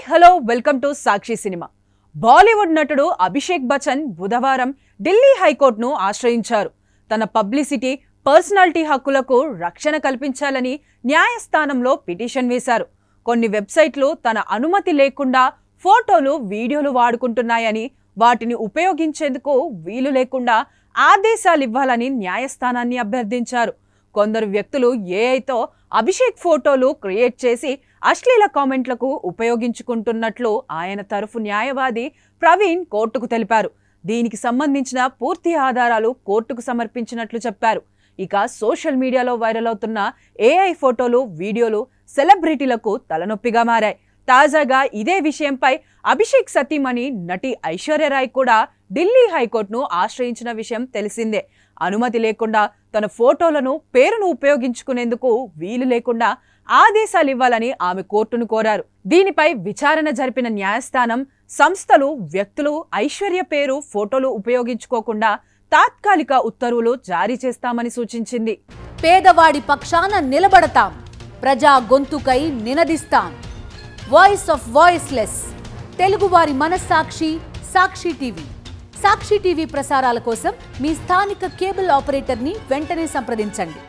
Hello welcome to Sakshi cinema. Bollywood నటుడు అభిషేక్ బచ్చన్ బుధవారం ఢిల్లీ హైకోర్టును ఆశ్రయించారు. తన పబ్లిసిటీ, పర్సనాలిటీ హక్కులకు రక్షణ కల్పించాలని న్యాయస్థానంలో పిటిషన్ వేశారు. కొన్ని వెబ్సైట్లు తన అనుమతి లేకుండా ఫోటోలు, వీడియోలు వాడుకుంటున్నాయని, వాటిని ఉపయోగించేందుకు వీలు లేకుండా ఆదేశాలు ఇవ్వాలని న్యాయస్థానాన్ని అభ్యర్థించారు. కొందరు వ్యక్తులు ఏఐతో అభిషేక్ ఫోటోలు క్రియేట్ చేసి అశ్లీల కామెంట్లకు ఉపయోగించుకుంటున్నట్లు ఆయన తరఫు న్యాయవాది ప్రవీణ్ కోర్టుకు తెలిపారు. దీనికి సంబంధించిన పూర్తి ఆధారాలు కోర్టుకు సమర్పించినట్లు చెప్పారు. ఇక సోషల్ మీడియాలో వైరల్ అవుతున్న ఏఐ ఫోటోలు, వీడియోలు సెలబ్రిటీలకు తలనొప్పిగా మారాయి. తాజాగా ఇదే విషయంపై అభిషేక్ సతీమణి నటి ఐశ్వర్యరాయ్ కూడా ఢిల్లీ హైకోర్టును ఆశ్రయించిన విషయం తెలిసిందే. అనుమతి లేకుండా తన ఫోటోలను, పేరును ఉపయోగించుకునేందుకు వీలు లేకుండా ఆదేశాలు ఇవ్వాలని ఆమె కోర్టును కోరారు. దీనిపై విచారణ జరిపిన న్యాయస్థానం సంస్థలు, వ్యక్తులు ఐశ్వర్య పేరు, ఫోటోలు ఉపయోగించుకోకుండా తాత్కాలిక ఉత్తర్వులు జారీ చేస్తామని సూచించింది. పేదవాడి పక్షాన నిలబడతాం, ప్రజా గొంతుకై నినదిస్తాం. వాయిస్ ఆఫ్ వాయిస్లెస్, తెలుగువారి మనస్సాక్షి, సాక్షి టీవీ. సాక్షి టీవీ ప్రసారాల కోసం మీ స్థానిక కేబుల్ ఆపరేటర్ని వెంటనే సంప్రదించండి.